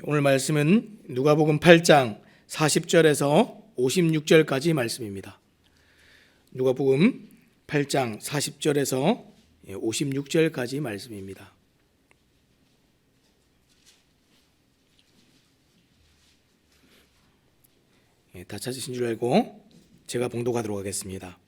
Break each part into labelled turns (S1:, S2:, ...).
S1: 오늘 말씀은 누가복음 8장 40절에서 56절까지 말씀입니다. 누가복음 8장 40절에서 56절까지 말씀입니다. 다 찾으신 줄 알고 제가 봉독하도록 하겠습니다.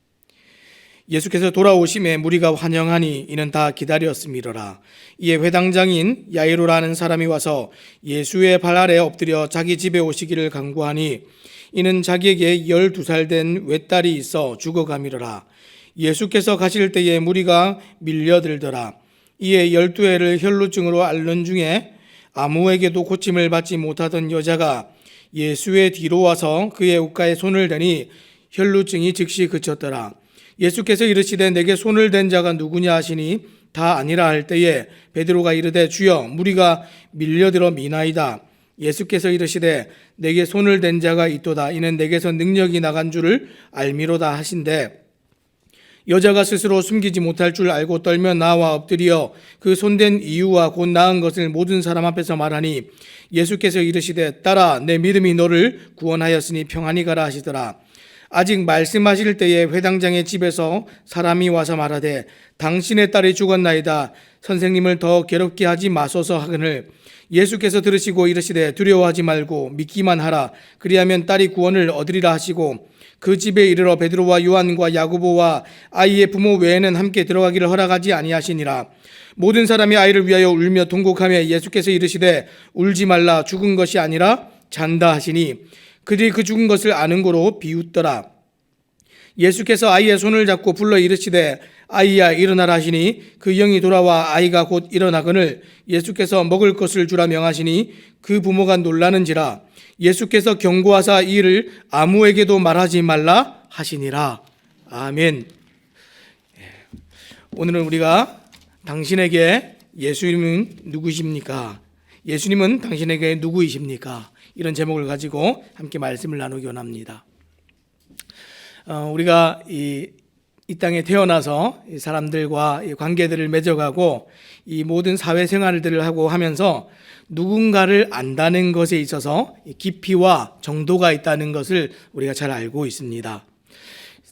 S1: 예수께서 돌아오심에 무리가 환영하니 이는 다 기다렸음이로라. 이에 회당장인 야이로라는 사람이 와서 예수의 발 아래 엎드려 자기 집에 오시기를 간구하니 이는 자기에게 12살 된 외딸이 있어 죽어가미로라. 예수께서 가실 때에 무리가 밀려들더라. 이에 12해를 혈루증으로 앓는 중에 아무에게도 고침을 받지 못하던 여자가 예수의 뒤로 와서 그의 옷가에 손을 대니 혈루증이 즉시 그쳤더라. 예수께서 이르시되 내게 손을 댄 자가 누구냐 하시니 다 아니라 할 때에 베드로가 이르되 주여 무리가 밀려들어 미나이다. 예수께서 이르시되 내게 손을 댄 자가 있도다. 이는 내게서 능력이 나간 줄을 알미로다 하신대 여자가 스스로 숨기지 못할 줄 알고 떨며 나와 엎드려 그 손댄 이유와 곧 나은 것을 모든 사람 앞에서 말하니 예수께서 이르시되 딸아 내 믿음이 너를 구원하였으니 평안히 가라 하시더라. 아직 말씀하실 때에 회당장의 집에서 사람이 와서 말하되 당신의 딸이 죽었나이다. 선생님을 더 괴롭게 하지 마소서 하거늘 예수께서 들으시고 이르시되 두려워하지 말고 믿기만 하라. 그리하면 딸이 구원을 얻으리라 하시고 그 집에 이르러 베드로와 요한과 야고보와 아이의 부모 외에는 함께 들어가기를 허락하지 아니하시니라. 모든 사람이 아이를 위하여 울며 통곡하며 예수께서 이르시되 울지 말라. 죽은 것이 아니라 잔다 하시니 그들이 그 죽은 것을 아는 고로 비웃더라. 예수께서 아이의 손을 잡고 불러 이르시되 아이야 일어나라 하시니 그 영이 돌아와 아이가 곧 일어나거늘 예수께서 먹을 것을 주라 명하시니 그 부모가 놀라는지라. 예수께서 경고하사 이 일을 아무에게도 말하지 말라 하시니라. 아멘. 오늘은 우리가 당신에게 예수님은 누구십니까? 예수님은 당신에게 누구이십니까? 이런 제목을 가지고 함께 말씀을 나누기 원합니다. 우리가 이 땅에 태어나서 이 사람들과 이 관계들을 맺어가고 이 모든 사회생활들을 하고 하면서 누군가를 안다는 것에 있어서 깊이와 정도가 있다는 것을 우리가 잘 알고 있습니다.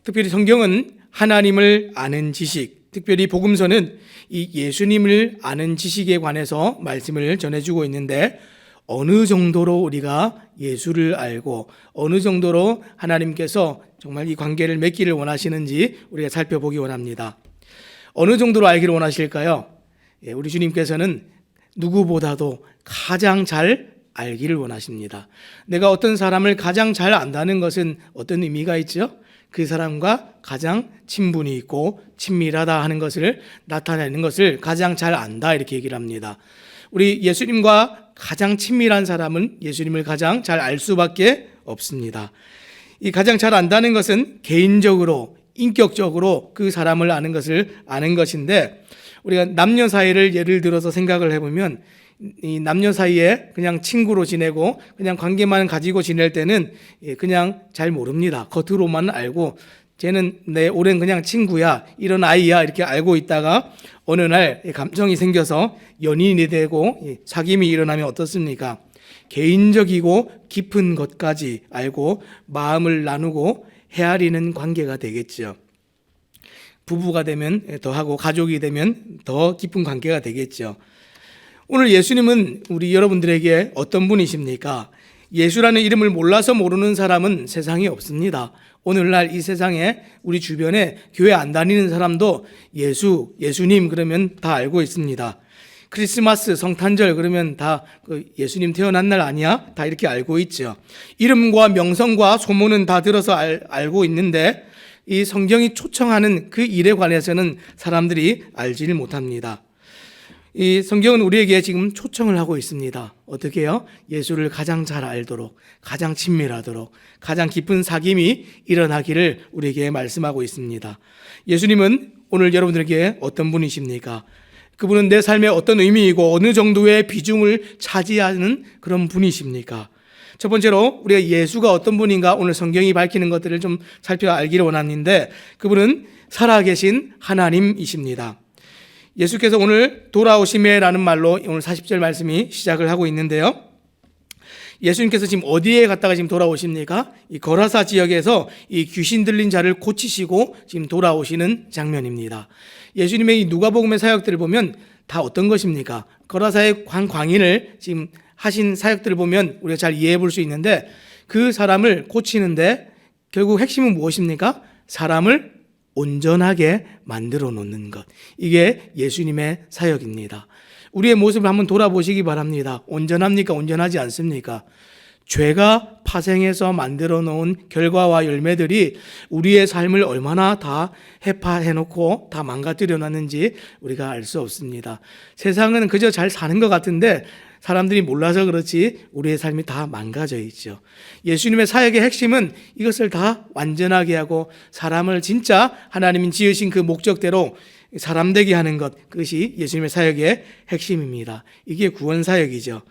S1: 특별히 성경은 하나님을 아는 지식, 특별히 복음서는 이 예수님을 아는 지식에 관해서 말씀을 전해주고 있는데 어느 정도로 우리가 예수를 알고 어느 정도로 하나님께서 정말 이 관계를 맺기를 원하시는지 우리가 살펴보기 원합니다. 어느 정도로 알기를 원하실까요? 우리 주님께서는 누구보다도 가장 잘 알기를 원하십니다. 내가 어떤 사람을 가장 잘 안다는 것은 어떤 의미가 있죠? 그 사람과 가장 친분이 있고 친밀하다 하는 것을 나타내는 것을 가장 잘 안다 이렇게 얘기를 합니다. 우리 예수님과 가장 친밀한 사람은 예수님을 가장 잘 알 수밖에 없습니다. 이 가장 잘 안다는 것은 개인적으로 인격적으로 그 사람을 아는 것을 아는 것인데 우리가 남녀 사이를 예를 들어서 생각을 해보면 이 남녀 사이에 그냥 친구로 지내고 그냥 관계만 가지고 지낼 때는 그냥 잘 모릅니다. 겉으로만 알고 쟤는 내 오랜 그냥 친구야 이런 아이야 이렇게 알고 있다가 어느 날 감정이 생겨서 연인이 되고 사귐이 일어나면 어떻습니까? 개인적이고 깊은 것까지 알고 마음을 나누고 헤아리는 관계가 되겠죠. 부부가 되면 더하고 가족이 되면 더 깊은 관계가 되겠죠. 오늘 예수님은 우리 여러분들에게 어떤 분이십니까? 예수라는 이름을 몰라서 모르는 사람은 세상에 없습니다. 오늘날 이 세상에 우리 주변에 교회 안 다니는 사람도 예수님 그러면 다 알고 있습니다. 크리스마스, 성탄절 그러면 다 예수님 태어난 날 아니야? 다 이렇게 알고 있죠. 이름과 명성과 소문은 다 들어서 알고 있는데 이 성경이 초청하는 그 일에 관해서는 사람들이 알지를 못합니다. 이 성경은 우리에게 지금 초청을 하고 있습니다. 어떻게 해요? 예수를 가장 잘 알도록, 가장 친밀하도록, 가장 깊은 사귐이 일어나기를 우리에게 말씀하고 있습니다. 예수님은 오늘 여러분들에게 어떤 분이십니까? 그분은 내 삶에 어떤 의미이고 어느 정도의 비중을 차지하는 그런 분이십니까? 첫 번째로 우리가 예수가 어떤 분인가 오늘 성경이 밝히는 것들을 좀 살펴 알기를 원하는데 그분은 살아계신 하나님이십니다. 예수께서 오늘 돌아오심에라는 말로 오늘 40절 말씀이 시작을 하고 있는데요. 예수님께서 지금 어디에 갔다가 지금 돌아오십니까? 이 거라사 지역에서 이 귀신 들린 자를 고치시고 지금 돌아오시는 장면입니다. 예수님의 이 누가복음의 사역들을 보면 다 어떤 것입니까? 거라사의 광인을 지금 하신 사역들을 보면 우리가 잘 이해해 볼 수 있는데, 그 사람을 고치는데 결국 핵심은 무엇입니까? 사람을 온전하게 만들어 놓는 것. 이게 예수님의 사역입니다. 우리의 모습을 한번 돌아보시기 바랍니다. 온전합니까? 온전하지 않습니까? 죄가 파생해서 만들어 놓은 결과와 열매들이 우리의 삶을 얼마나 다 해파해놓고 다 망가뜨려 놨는지 우리가 알 수 없습니다. 세상은 그저 잘 사는 것 같은데 사람들이 몰라서 그렇지 우리의 삶이 다 망가져 있죠. 예수님의 사역의 핵심은 이것을 다 완전하게 하고 사람을 진짜 하나님이 지으신 그 목적대로 사람 되게 하는 것, 그것이 예수님의 사역의 핵심입니다. 이게 구원 사역이죠.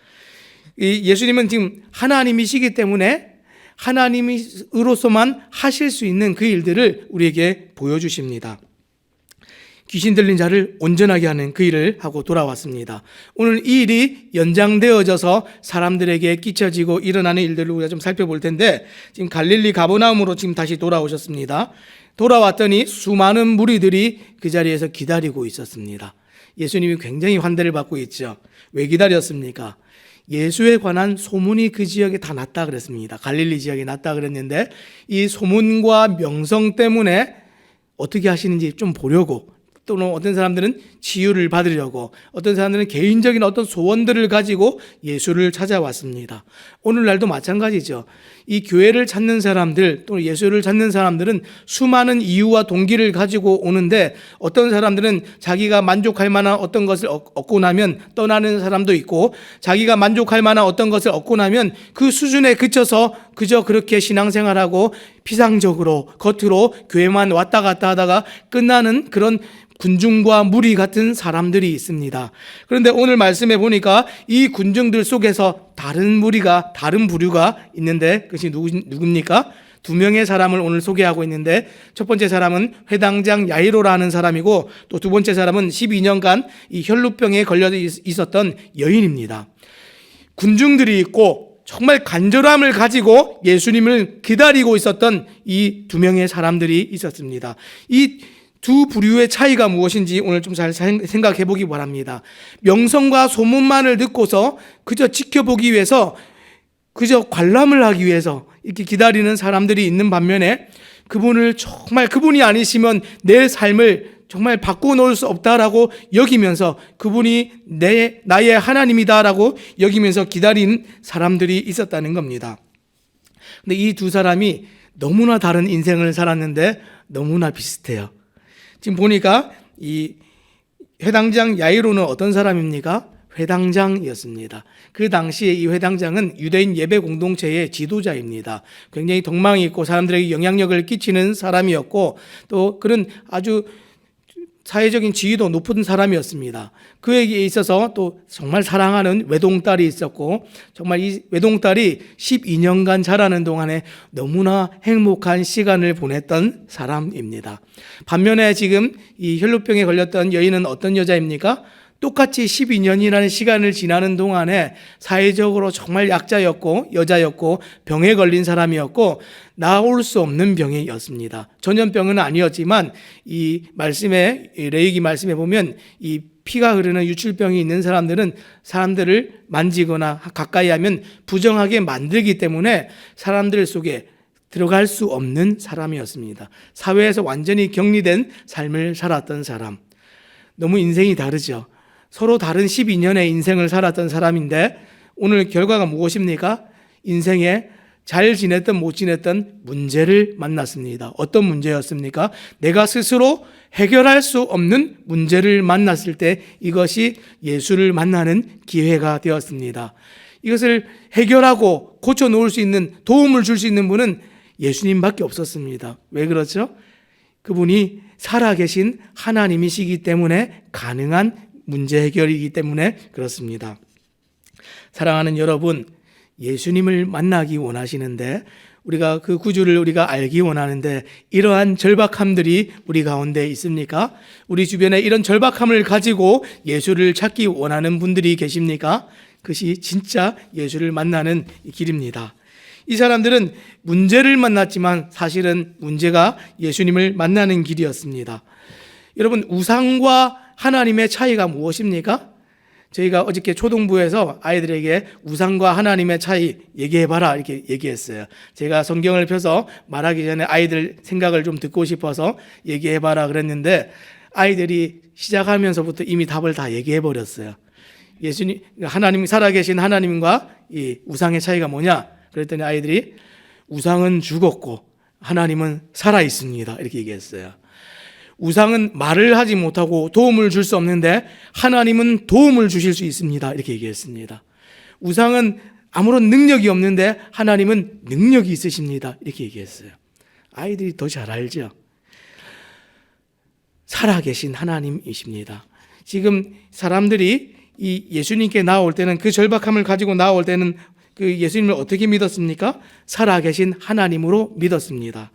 S1: 예수님은 지금 하나님이시기 때문에 하나님으로서만 하실 수 있는 그 일들을 우리에게 보여주십니다. 귀신 들린 자를 온전하게 하는 그 일을 하고 돌아왔습니다. 오늘 이 일이 연장되어져서 사람들에게 끼쳐지고 일어나는 일들을 우리가 좀 살펴볼 텐데, 지금 갈릴리 가버나움으로 지금 다시 돌아오셨습니다. 돌아왔더니 수많은 무리들이 그 자리에서 기다리고 있었습니다. 예수님이 굉장히 환대를 받고 있죠. 왜 기다렸습니까? 예수에 관한 소문이 그 지역에 다 났다 그랬습니다. 갈릴리 지역에 났다 그랬는데, 이 소문과 명성 때문에 어떻게 하시는지 좀 보려고, 또는 어떤 사람들은 치유를 받으려고, 어떤 사람들은 개인적인 어떤 소원들을 가지고 예수를 찾아왔습니다. 오늘날도 마찬가지죠. 이 교회를 찾는 사람들, 또는 예수를 찾는 사람들은 수많은 이유와 동기를 가지고 오는데, 어떤 사람들은 자기가 만족할 만한 어떤 것을 얻고 나면 떠나는 사람도 있고, 자기가 만족할 만한 어떤 것을 얻고 나면 그 수준에 그쳐서 그저 그렇게 신앙생활하고 피상적으로 겉으로 교회만 왔다 갔다 하다가 끝나는 그런 군중과 무리 같은 사람들이 있습니다. 그런데 오늘 말씀해 보니까 이 군중들 속에서 다른 무리가, 다른 부류가 있는데, 그것이 누굽니까? 두 명의 사람을 오늘 소개하고 있는데, 첫 번째 사람은 회당장 야이로라는 사람이고, 또 두 번째 사람은 12년간 이 혈루병에 걸려 있었던 여인입니다. 군중들이 있고 정말 간절함을 가지고 예수님을 기다리고 있었던 이 두 명의 사람들이 있었습니다. 이 두 부류의 차이가 무엇인지 오늘 좀 잘 생각해 보기 바랍니다. 명성과 소문만을 듣고서 그저 지켜보기 위해서, 그저 관람을 하기 위해서 이렇게 기다리는 사람들이 있는 반면에, 그분이 아니시면 내 삶을 정말 바꿔놓을 수 없다라고 여기면서, 그분이 나의 하나님이다라고 여기면서 기다린 사람들이 있었다는 겁니다. 근데 이 두 사람이 너무나 다른 인생을 살았는데 너무나 비슷해요. 지금 보니까 이 회당장 야이로는 어떤 사람입니까? 회당장이었습니다. 그 당시에 이 회당장은 유대인 예배 공동체의 지도자입니다. 굉장히 덕망이 있고 사람들에게 영향력을 끼치는 사람이었고, 또 그런 아주 사회적인 지위도 높은 사람이었습니다. 그에게 있어서 또 정말 사랑하는 외동딸이 있었고, 정말 이 외동딸이 12년간 자라는 동안에 너무나 행복한 시간을 보냈던 사람입니다. 반면에 지금 이 혈루병에 걸렸던 여인은 어떤 여자입니까? 똑같이 12년이라는 시간을 지나는 동안에 사회적으로 정말 약자였고 여자였고 병에 걸린 사람이었고 나올 수 없는 병이었습니다. 전염병은 아니었지만 이 말씀에, 레위기 말씀에 보면 이 피가 흐르는 유출병이 있는 사람들은 사람들을 만지거나 가까이 하면 부정하게 만들기 때문에 사람들 속에 들어갈 수 없는 사람이었습니다. 사회에서 완전히 격리된 삶을 살았던 사람. 너무 인생이 다르죠. 서로 다른 12년의 인생을 살았던 사람인데 오늘 결과가 무엇입니까? 인생에 잘 지냈던 못 지냈던 문제를 만났습니다. 어떤 문제였습니까? 내가 스스로 해결할 수 없는 문제를 만났을 때 이것이 예수를 만나는 기회가 되었습니다. 이것을 해결하고 고쳐놓을 수 있는, 도움을 줄 수 있는 분은 예수님밖에 없었습니다. 왜 그렇죠? 그분이 살아계신 하나님이시기 때문에 가능한 문제 해결이기 때문에 그렇습니다. 사랑하는 여러분, 예수님을 만나기 원하시는데, 우리가 그 구주를 우리가 알기 원하는데 이러한 절박함들이 우리 가운데 있습니까? 우리 주변에 이런 절박함을 가지고 예수를 찾기 원하는 분들이 계십니까? 그것이 진짜 예수를 만나는 길입니다. 이 사람들은 문제를 만났지만 사실은 문제가 예수님을 만나는 길이었습니다. 여러분, 우상과 하나님의 차이가 무엇입니까? 저희가 어저께 초등부에서 아이들에게 우상과 하나님의 차이 얘기해봐라 이렇게 얘기했어요. 제가 성경을 펴서 말하기 전에 아이들 생각을 좀 듣고 싶어서 얘기해봐라 그랬는데 아이들이 시작하면서부터 이미 답을 다 얘기해버렸어요. 예수님, 하나님, 살아계신 하나님과 이 우상의 차이가 뭐냐? 그랬더니 아이들이 우상은 죽었고 하나님은 살아있습니다 이렇게 얘기했어요. 우상은 말을 하지 못하고 도움을 줄 수 없는데 하나님은 도움을 주실 수 있습니다 이렇게 얘기했습니다. 우상은 아무런 능력이 없는데 하나님은 능력이 있으십니다 이렇게 얘기했어요. 아이들이 더 잘 알죠. 살아계신 하나님이십니다. 지금 사람들이 이 예수님께 나올 때는, 그 절박함을 가지고 나올 때는 그 예수님을 어떻게 믿었습니까? 살아계신 하나님으로 믿었습니다.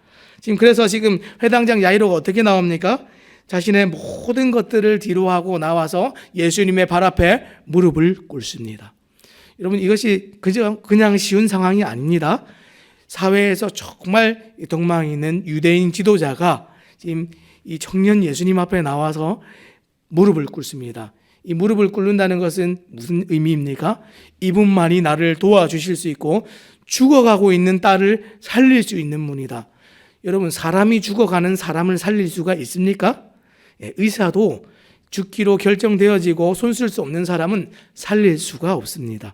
S1: 그래서 지금 회당장 야이로가 어떻게 나옵니까? 자신의 모든 것들을 뒤로하고 나와서 예수님의 발 앞에 무릎을 꿇습니다. 여러분, 이것이 그냥 쉬운 상황이 아닙니다. 사회에서 정말 덕망 있는 유대인 지도자가 지금 이 청년 예수님 앞에 나와서 무릎을 꿇습니다. 이 무릎을 꿇는다는 것은 무슨 의미입니까? 이분만이 나를 도와주실 수 있고 죽어가고 있는 딸을 살릴 수 있는 분이다. 여러분, 사람이 죽어가는 사람을 살릴 수가 있습니까? 의사도 죽기로 결정되어지고 손 쓸 수 없는 사람은 살릴 수가 없습니다.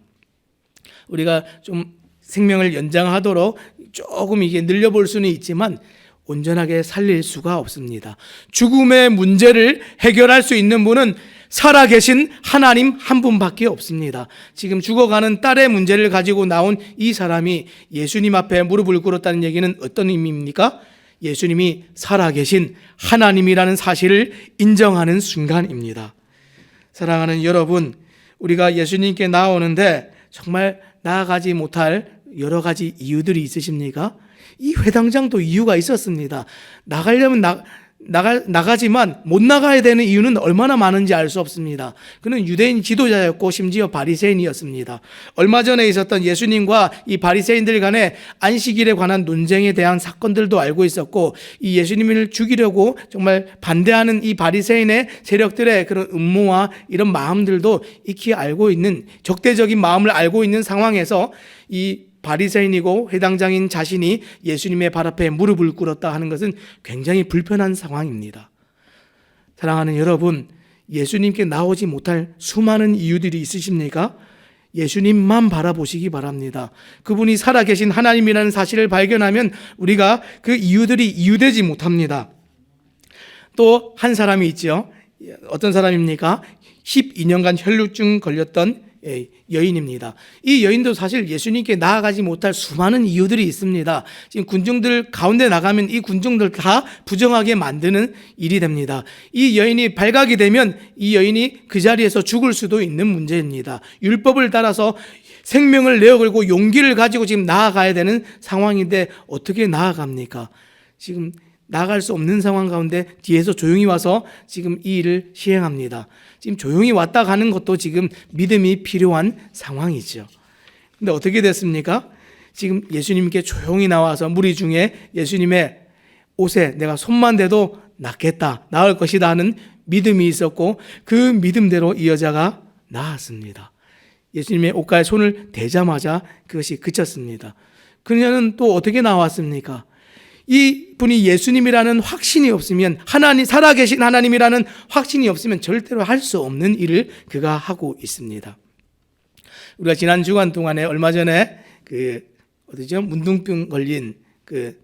S1: 우리가 좀 생명을 연장하도록 조금 이게 늘려볼 수는 있지만 온전하게 살릴 수가 없습니다. 죽음의 문제를 해결할 수 있는 분은 살아계신 하나님 한 분밖에 없습니다. 지금 죽어가는 딸의 문제를 가지고 나온 이 사람이 예수님 앞에 무릎을 꿇었다는 얘기는 어떤 의미입니까? 예수님이 살아계신 하나님이라는 사실을 인정하는 순간입니다. 사랑하는 여러분, 우리가 예수님께 나오는데 정말 나아가지 못할 여러 가지 이유들이 있으십니까? 이 회당장도 이유가 있었습니다. 나가려면 나가지만 못 나가야 되는 이유는 얼마나 많은지 알 수 없습니다. 그는 유대인 지도자였고 심지어 바리새인이었습니다. 얼마 전에 있었던 예수님과 이 바리새인들 간의 안식일에 관한 논쟁에 대한 사건들도 알고 있었고, 이 예수님을 죽이려고 정말 반대하는 이 바리새인의 세력들의 그런 음모와 이런 마음들도 익히 알고 있는, 적대적인 마음을 알고 있는 상황에서 이 바리새인이고 회당장인 자신이 예수님의 발 앞에 무릎을 꿇었다 하는 것은 굉장히 불편한 상황입니다. 사랑하는 여러분, 예수님께 나오지 못할 수많은 이유들이 있으십니까? 예수님만 바라보시기 바랍니다. 그분이 살아계신 하나님이라는 사실을 발견하면 우리가 그 이유들이 이유되지 못합니다. 또 한 사람이 있죠. 어떤 사람입니까? 12년간 혈루증 걸렸던 여인입니다. 이 여인도 사실 예수님께 나아가지 못할 수많은 이유들이 있습니다. 지금 군중들 가운데 나가면 이 군중들 다 부정하게 만드는 일이 됩니다. 이 여인이 발각이 되면 이 여인이 그 자리에서 죽을 수도 있는 문제입니다. 율법을 따라서 생명을 내어걸고 용기를 가지고 지금 나아가야 되는 상황인데 어떻게 나아갑니까? 지금 나아갈 수 없는 상황 가운데 뒤에서 조용히 와서 지금 이 일을 시행합니다. 지금 조용히 왔다 가는 것도 지금 믿음이 필요한 상황이죠. 근데 어떻게 됐습니까? 지금 예수님께 조용히 나와서 무리 중에 예수님의 옷에 내가 손만 대도 낫겠다, 나을 것이다 하는 믿음이 있었고 그 믿음대로 이 여자가 나았습니다. 예수님의 옷가에 손을 대자마자 그것이 그쳤습니다. 그녀는 또 어떻게 나왔습니까? 이 분이 예수님이라는 확신이 없으면, 하나님, 살아계신 하나님이라는 확신이 없으면 절대로 할 수 없는 일을 그가 하고 있습니다. 우리가 지난 주간 동안에 얼마 전에 문둥병 걸린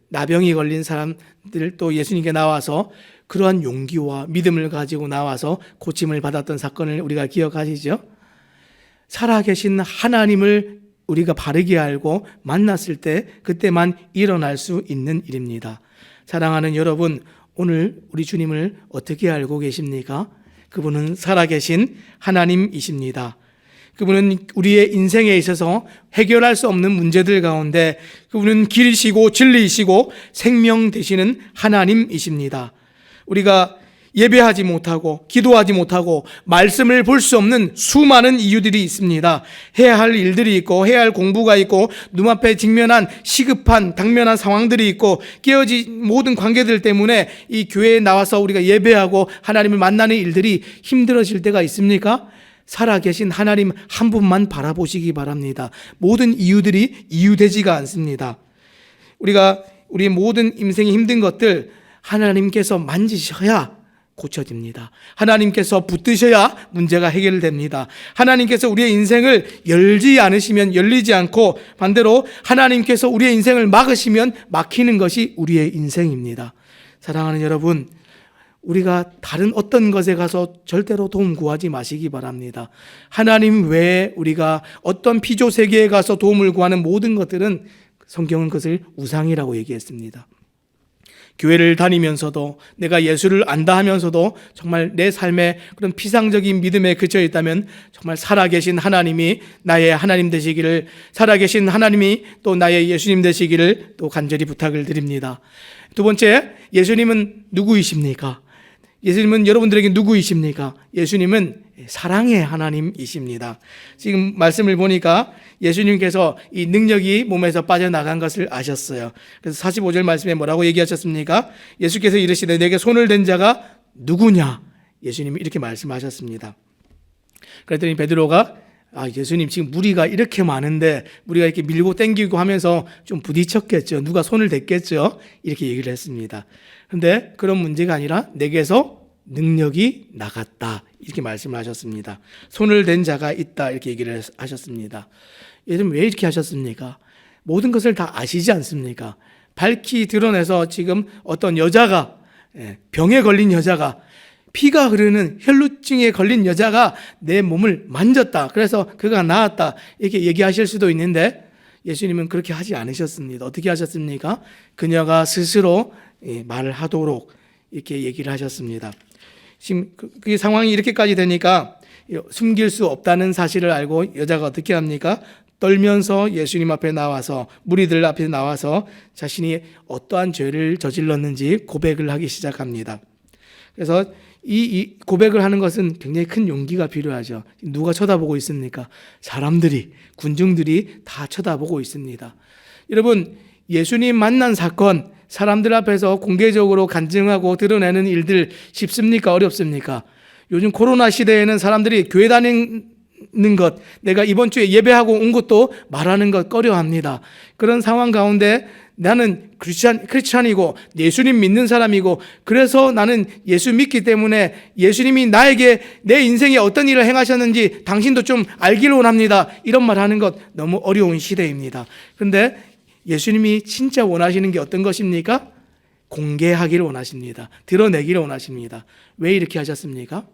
S1: 나병이 걸린 사람들 또 예수님께 나와서 그러한 용기와 믿음을 가지고 나와서 고침을 받았던 사건을 우리가 기억하시죠? 살아계신 하나님을 우리가 바르게 알고 만났을 때 그때만 일어날 수 있는 일입니다. 사랑하는 여러분, 오늘 우리 주님을 어떻게 알고 계십니까? 그분은 살아계신 하나님이십니다. 그분은 우리의 인생에 있어서 해결할 수 없는 문제들 가운데 그분은 길이시고 진리이시고 생명 되시는 하나님이십니다. 우리가 예배하지 못하고 기도하지 못하고 말씀을 볼 수 없는 수많은 이유들이 있습니다. 해야 할 일들이 있고 해야 할 공부가 있고 눈앞에 직면한 시급한 당면한 상황들이 있고 깨어진 모든 관계들 때문에 이 교회에 나와서 우리가 예배하고 하나님을 만나는 일들이 힘들어질 때가 있습니까? 살아계신 하나님 한 분만 바라보시기 바랍니다. 모든 이유들이 이유되지가 않습니다. 우리가 우리 모든 인생이 힘든 것들 하나님께서 만지셔야 고쳐집니다. 하나님께서 붙드셔야 문제가 해결됩니다. 하나님께서 우리의 인생을 열지 않으시면 열리지 않고 반대로 하나님께서 우리의 인생을 막으시면 막히는 것이 우리의 인생입니다. 사랑하는 여러분, 우리가 다른 어떤 것에 가서 절대로 도움 구하지 마시기 바랍니다. 하나님 외에 우리가 어떤 피조 세계에 가서 도움을 구하는 모든 것들은 성경은 그것을 우상이라고 얘기했습니다. 교회를 다니면서도 내가 예수를 안다 하면서도 정말 내 삶에 그런 피상적인 믿음에 그쳐 있다면 정말 살아계신 하나님이 나의 하나님 되시기를, 살아계신 하나님이 또 나의 예수님 되시기를 또 간절히 부탁을 드립니다. 두 번째, 예수님은 누구이십니까? 예수님은 여러분들에게 누구이십니까? 예수님은 사랑의 하나님이십니다. 지금 말씀을 보니까 예수님께서 이 능력이 몸에서 빠져나간 것을 아셨어요. 그래서 45절 말씀에 뭐라고 얘기하셨습니까? 예수께서 이르시되 내게 손을 댄 자가 누구냐? 예수님이 이렇게 말씀하셨습니다. 그랬더니 베드로가 예수님 지금 무리가 이렇게 많은데 우리가 이렇게 밀고 땡기고 하면서 좀 부딪혔겠죠. 누가 손을 댔겠죠. 이렇게 얘기를 했습니다. 그런데 그런 문제가 아니라 내게서 능력이 나갔다. 이렇게 말씀을 하셨습니다. 손을 댄 자가 있다. 이렇게 얘기를 하셨습니다. 예수님 왜 이렇게 하셨습니까? 모든 것을 다 아시지 않습니까? 밝히 드러내서 지금 어떤 여자가, 병에 걸린 여자가, 피가 흐르는 혈루증에 걸린 여자가 내 몸을 만졌다. 그래서 그가 나았다. 이렇게 얘기하실 수도 있는데 예수님은 그렇게 하지 않으셨습니다. 어떻게 하셨습니까? 그녀가 스스로 말을 하도록 이렇게 얘기를 하셨습니다. 지금 그 상황이 이렇게까지 되니까 숨길 수 없다는 사실을 알고 여자가 어떻게 합니까? 떨면서 예수님 앞에 나와서, 무리들 앞에 나와서 자신이 어떠한 죄를 저질렀는지 고백을 하기 시작합니다. 그래서 이 고백을 하는 것은 굉장히 큰 용기가 필요하죠. 누가 쳐다보고 있습니까? 사람들이, 군중들이 다 쳐다보고 있습니다. 여러분, 예수님 만난 사건, 사람들 앞에서 공개적으로 간증하고 드러내는 일들 쉽습니까? 어렵습니까? 요즘 코로나 시대에는 사람들이 교회 다니는 것, 내가 이번 주에 예배하고 온 것도 말하는 것 꺼려합니다. 그런 상황 가운데 나는 크리스찬이고 예수님 믿는 사람이고 그래서 나는 예수 믿기 때문에 예수님이 나에게 내 인생에 어떤 일을 행하셨는지 당신도 좀 알기를 원합니다. 이런 말 하는 것 너무 어려운 시대입니다. 그런데 예수님이 진짜 원하시는 게 어떤 것입니까? 공개하기를 원하십니다. 드러내기를 원하십니다. 왜 이렇게 하셨습니까?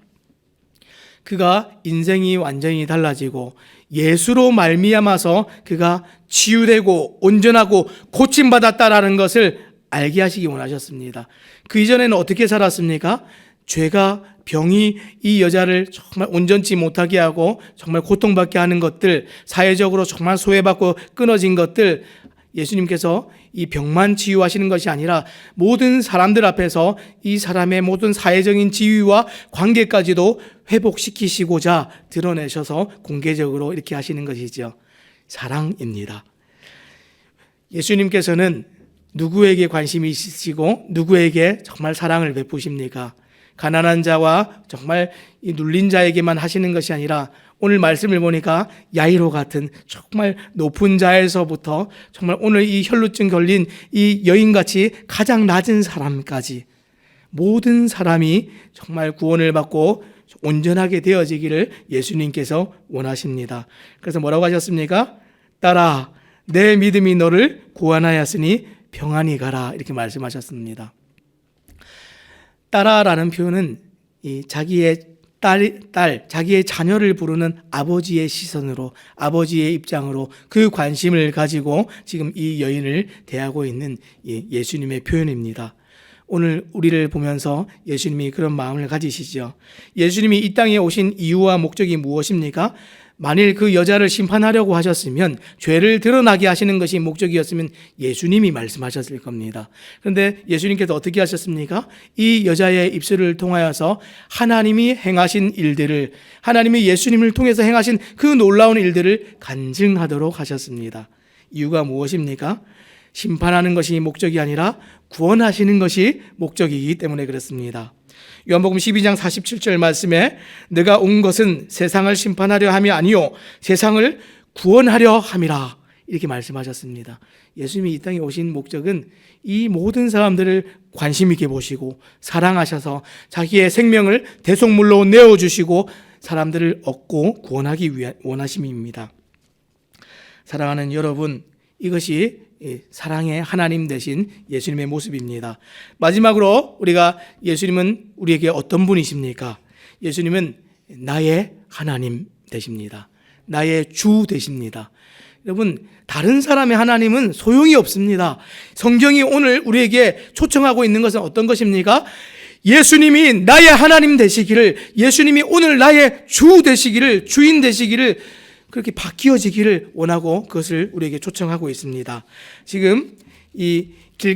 S1: 그가 인생이 완전히 달라지고 예수로 말미암아서 그가 치유되고 온전하고 고침받았다라는 것을 알게 하시기 원하셨습니다. 그 이전에는 어떻게 살았습니까? 죄가, 병이 이 여자를 정말 온전치 못하게 하고 정말 고통받게 하는 것들, 사회적으로 정말 소외받고 끊어진 것들, 예수님께서 이 병만 치유하시는 것이 아니라 모든 사람들 앞에서 이 사람의 모든 사회적인 지위와 관계까지도 회복시키시고자 드러내셔서 공개적으로 이렇게 하시는 것이죠. 사랑입니다. 예수님께서는 누구에게 관심이 있으시고 누구에게 정말 사랑을 베푸십니까? 가난한 자와 정말 이 눌린 자에게만 하시는 것이 아니라 오늘 말씀을 보니까 야이로 같은 정말 높은 자에서부터 정말 오늘 이 혈루증 걸린 이 여인같이 가장 낮은 사람까지 모든 사람이 정말 구원을 받고 온전하게 되어지기를 예수님께서 원하십니다. 그래서 뭐라고 하셨습니까? 딸아, 내 믿음이 너를 구원하였으니 평안히 가라, 이렇게 말씀하셨습니다. 딸아라는 표현은 이 자기의 딸, 자기의 자녀를 부르는 아버지의 시선으로, 아버지의 입장으로 그 관심을 가지고 지금 이 여인을 대하고 있는 예수님의 표현입니다. 오늘 우리를 보면서 예수님이 그런 마음을 가지시죠. 예수님이 이 땅에 오신 이유와 목적이 무엇입니까? 만일 그 여자를 심판하려고 하셨으면, 죄를 드러나게 하시는 것이 목적이었으면 예수님이 말씀하셨을 겁니다. 그런데 예수님께서 어떻게 하셨습니까? 이 여자의 입술을 통하여서 하나님이 행하신 일들을, 하나님이 예수님을 통해서 행하신 그 놀라운 일들을 간증하도록 하셨습니다. 이유가 무엇입니까? 심판하는 것이 목적이 아니라 구원하시는 것이 목적이기 때문에 그렇습니다. 요한복음 12장 47절 말씀에 내가 온 것은 세상을 심판하려 함이 아니요 세상을 구원하려 함이라, 이렇게 말씀하셨습니다. 예수님이 이 땅에 오신 목적은 이 모든 사람들을 관심 있게 보시고 사랑하셔서 자기의 생명을 대속물로 내어주시고 사람들을 얻고 구원하기 위한 원하심입니다. 사랑하는 여러분, 이것이 사랑의 하나님 되신 예수님의 모습입니다. 마지막으로 우리가, 예수님은 우리에게 어떤 분이십니까? 예수님은 나의 하나님 되십니다. 나의 주 되십니다. 여러분, 다른 사람의 하나님은 소용이 없습니다. 성경이 오늘 우리에게 초청하고 있는 것은 어떤 것입니까? 예수님이 나의 하나님 되시기를, 예수님이 오늘 나의 주 되시기를, 주인 되시기를, 그렇게 바뀌어지기를 원하고 그것을 우리에게 초청하고 있습니다. 지금 이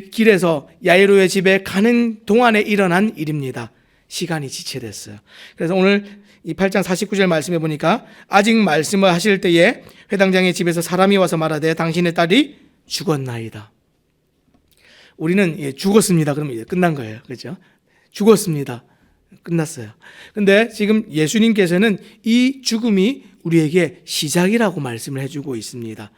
S1: 길에서 야이로의 집에 가는 동안에 일어난 일입니다. 시간이 지체됐어요. 그래서 오늘 이 8장 49절 말씀해 보니까 아직 말씀을 하실 때에 회당장의 집에서 사람이 와서 말하되 당신의 딸이 죽었나이다. 우리는 죽었습니다. 그러면 이제 끝난 거예요. 그렇죠? 죽었습니다. 끝났어요. 근데 지금 예수님께서는 이 죽음이 우리에게 시작이라고 말씀을 해주고 있습니다.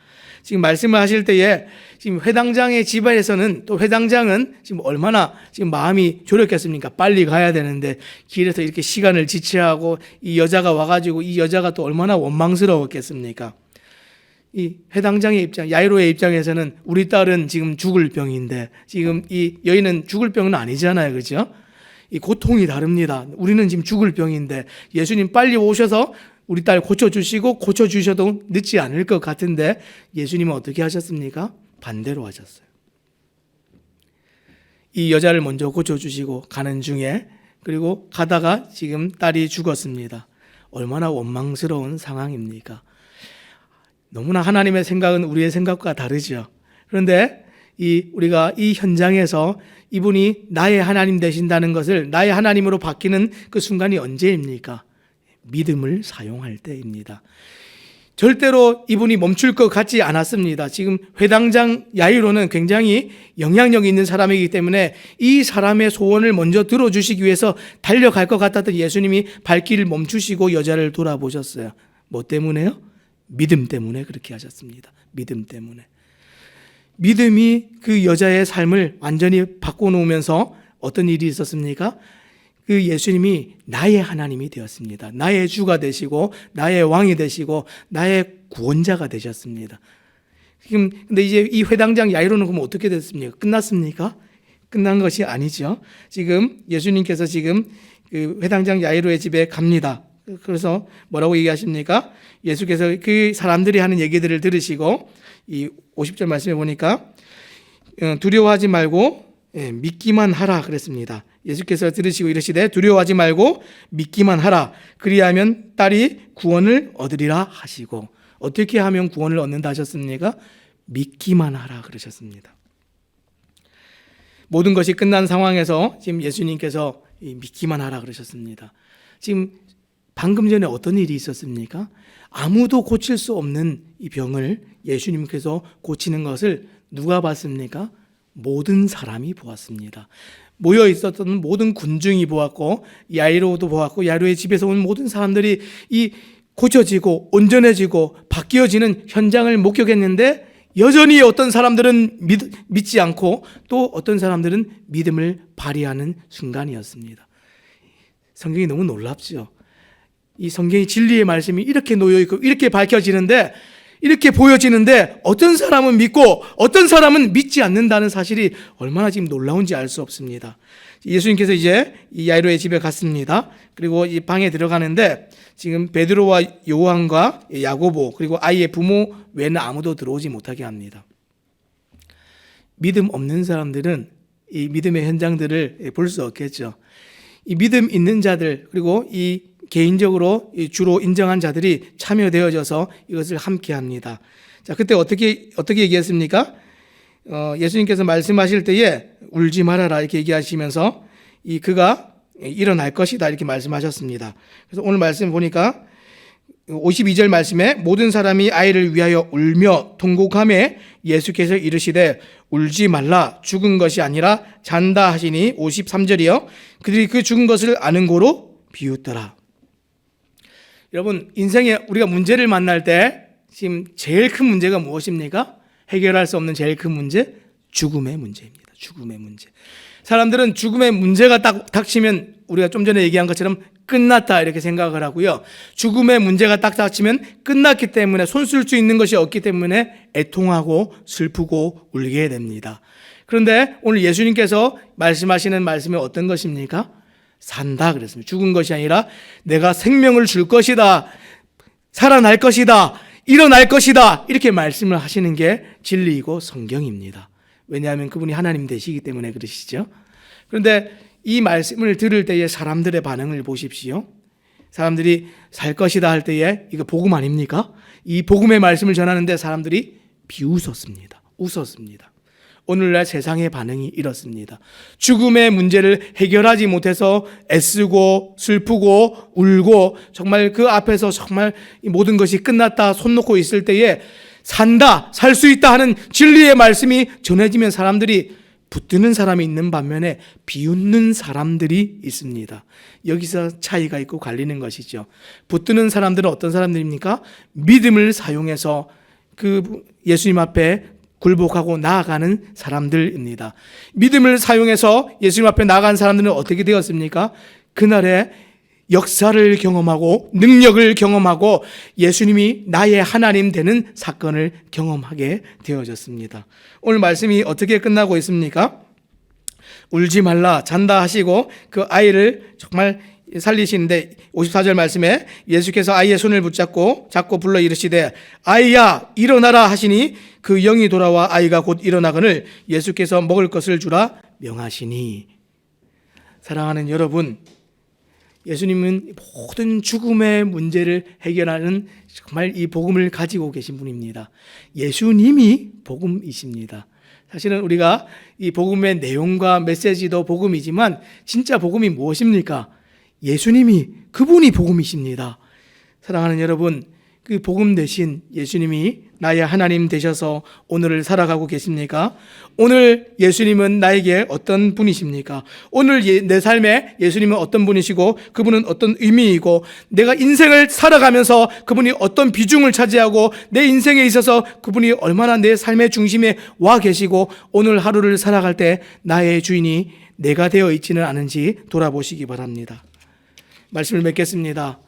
S1: 지금 말씀을 하실 때에 지금 회당장의 집안에서는, 또 회당장은 지금 얼마나 지금 마음이 졸였겠습니까? 빨리 가야 되는데 길에서 이렇게 시간을 지체하고 이 여자가 와가지고 이 여자가 또 얼마나 원망스러웠겠습니까? 이 회당장의 입장, 야이로의 입장에서는 우리 딸은 지금 죽을 병인데 지금 이 여인은 죽을 병은 아니잖아요. 그렇죠? 이 고통이 다릅니다. 우리는 지금 죽을 병인데 예수님 빨리 오셔서 우리 딸 고쳐주시고 고쳐주셔도 늦지 않을 것 같은데 예수님은 어떻게 하셨습니까? 반대로 하셨어요. 이 여자를 먼저 고쳐주시고 가는 중에, 그리고 가다가 지금 딸이 죽었습니다. 얼마나 원망스러운 상황입니까? 너무나 하나님의 생각은 우리의 생각과 다르죠. 그런데 우리가 이 현장에서 이분이 나의 하나님 되신다는 것을, 나의 하나님으로 바뀌는 그 순간이 언제입니까? 믿음을 사용할 때입니다. 절대로 이분이 멈출 것 같지 않았습니다. 지금 회당장 야이로는 굉장히 영향력 있는 사람이기 때문에 이 사람의 소원을 먼저 들어주시기 위해서 달려갈 것 같았던 예수님이 발길을 멈추시고 여자를 돌아보셨어요. 뭐 때문에요? 믿음 때문에 그렇게 하셨습니다. 믿음 때문에. 믿음이 그 여자의 삶을 완전히 바꿔놓으면서 어떤 일이 있었습니까? 그 예수님이 나의 하나님이 되었습니다. 나의 주가 되시고 나의 왕이 되시고 나의 구원자가 되셨습니다. 지금 근데 이제 이 회당장 야이로는 그럼 어떻게 됐습니까? 끝났습니까? 끝난 것이 아니죠. 지금 예수님께서 지금 그 회당장 야이로의 집에 갑니다. 그래서 뭐라고 얘기하십니까? 예수께서 그 사람들이 하는 얘기들을 들으시고 이 50절 말씀해 보니까 두려워하지 말고 믿기만 하라 그랬습니다. 예수께서 들으시고 이르시되 두려워하지 말고 믿기만 하라. 그리하면 딸이 구원을 얻으리라 하시고, 어떻게 하면 구원을 얻는다 하셨습니까? 믿기만 하라 그러셨습니다. 모든 것이 끝난 상황에서 지금 예수님께서 믿기만 하라 그러셨습니다. 지금 방금 전에 어떤 일이 있었습니까? 아무도 고칠 수 없는 이 병을 예수님께서 고치는 것을 누가 봤습니까? 모든 사람이 보았습니다. 모여 있었던 모든 군중이 보았고 야이로도 보았고 야이로의 집에서 온 모든 사람들이 이 고쳐지고 온전해지고 바뀌어지는 현장을 목격했는데 여전히 어떤 사람들은 믿지 않고 또 어떤 사람들은 믿음을 발휘하는 순간이었습니다. 성경이 너무 놀랍죠. 이 성경의 진리의 말씀이 이렇게 놓여있고 이렇게 밝혀지는데, 이렇게 보여지는데 어떤 사람은 믿고 어떤 사람은 믿지 않는다는 사실이 얼마나 지금 놀라운지 알 수 없습니다. 예수님께서 이제 이 야이로의 집에 갔습니다. 그리고 이 방에 들어가는데 지금 베드로와 요한과 야고보 그리고 아이의 부모 외에는 아무도 들어오지 못하게 합니다. 믿음 없는 사람들은 이 믿음의 현장들을 볼 수 없겠죠. 이 믿음 있는 자들, 그리고 이 개인적으로 주로 인정한 자들이 참여되어져서 이것을 함께 합니다. 자, 그때 어떻게 얘기했습니까? 예수님께서 말씀하실 때에 울지 말아라 이렇게 얘기하시면서 그가 일어날 것이다 이렇게 말씀하셨습니다. 그래서 오늘 말씀 보니까 52절 말씀에 모든 사람이 아이를 위하여 울며 통곡하며 예수께서 이르시되 울지 말라 죽은 것이 아니라 잔다 하시니 53절이요 그들이 그 죽은 것을 아는 고로 비웃더라. 여러분, 인생에 우리가 문제를 만날 때 지금 제일 큰 문제가 무엇입니까? 해결할 수 없는 제일 큰 문제, 죽음의 문제입니다. 죽음의 문제. 사람들은 죽음의 문제가 딱 닥치면 우리가 좀 전에 얘기한 것처럼 끝났다 이렇게 생각을 하고요. 죽음의 문제가 딱 닥치면 끝났기 때문에 손 쓸 수 있는 것이 없기 때문에 애통하고 슬프고 울게 됩니다. 그런데 오늘 예수님께서 말씀하시는 말씀이 어떤 것입니까? 산다 그랬습니다. 죽은 것이 아니라 내가 생명을 줄 것이다. 살아날 것이다. 일어날 것이다. 이렇게 말씀을 하시는 게 진리이고 성경입니다. 왜냐하면 그분이 하나님 되시기 때문에 그러시죠. 그런데 이 말씀을 들을 때의 사람들의 반응을 보십시오. 사람들이 살 것이다 할 때에 이거 복음 아닙니까? 이 복음의 말씀을 전하는데 사람들이 비웃었습니다. 웃었습니다. 오늘날 세상의 반응이 이렇습니다. 죽음의 문제를 해결하지 못해서 애쓰고 슬프고 울고 정말 그 앞에서 정말 모든 것이 끝났다 손 놓고 있을 때에 산다, 살 수 있다 하는 진리의 말씀이 전해지면 사람들이 붙드는 사람이 있는 반면에 비웃는 사람들이 있습니다. 여기서 차이가 있고 갈리는 것이죠. 붙드는 사람들은 어떤 사람들입니까? 믿음을 사용해서 그 예수님 앞에 굴복하고 나아가는 사람들입니다. 믿음을 사용해서 예수님 앞에 나아간 사람들은 어떻게 되었습니까? 그날에 역사를 경험하고 능력을 경험하고 예수님이 나의 하나님 되는 사건을 경험하게 되어졌습니다. 오늘 말씀이 어떻게 끝나고 있습니까? 울지 말라 잔다 하시고 그 아이를 정말 살리시는데 54절 말씀에 예수께서 아이의 손을 잡고 불러 이르시되 아이야 일어나라 하시니 그 영이 돌아와 아이가 곧 일어나거늘 예수께서 먹을 것을 주라 명하시니. 사랑하는 여러분, 예수님은 모든 죽음의 문제를 해결하는 정말 이 복음을 가지고 계신 분입니다. 예수님이 복음이십니다. 사실은 우리가 이 복음의 내용과 메시지도 복음이지만 진짜 복음이 무엇입니까? 예수님이 그분이 복음이십니다. 사랑하는 여러분, 그 복음 대신 예수님이 나의 하나님 되셔서 오늘을 살아가고 계십니까? 오늘 예수님은 나에게 어떤 분이십니까? 오늘 내 삶에 예수님은 어떤 분이시고 그분은 어떤 의미이고 내가 인생을 살아가면서 그분이 어떤 비중을 차지하고 내 인생에 있어서 그분이 얼마나 내 삶의 중심에 와 계시고 오늘 하루를 살아갈 때 나의 주인이 내가 되어 있지는 않은지 돌아보시기 바랍니다. 말씀을 맺겠습니다.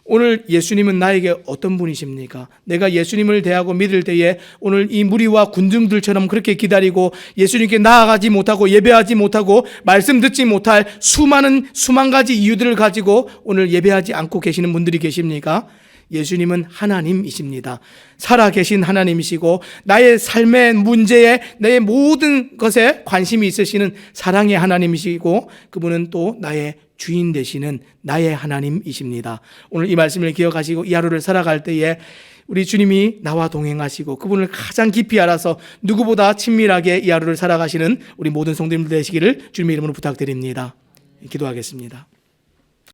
S1: 오늘 예수님은 나에게 어떤 분이십니까? 내가 예수님을 대하고 믿을 때에 오늘 이 무리와 군중들처럼 그렇게 기다리고 예수님께 나아가지 못하고 예배하지 못하고 말씀 듣지 못할 수만 가지 이유들을 가지고 오늘 예배하지 않고 계시는 분들이 계십니까? 예수님은 하나님이십니다. 살아계신 하나님이시고 나의 삶의 문제에 내 모든 것에 관심이 있으시는 사랑의 하나님이시고 그분은 또 나의 주인 되시는 나의 하나님이십니다. 오늘 이 말씀을 기억하시고 이 하루를 살아갈 때에 우리 주님이 나와 동행하시고 그분을 가장 깊이 알아서 누구보다 친밀하게 이 하루를 살아가시는 우리 모든 성도님들 되시기를 주님의 이름으로 부탁드립니다. 기도하겠습니다.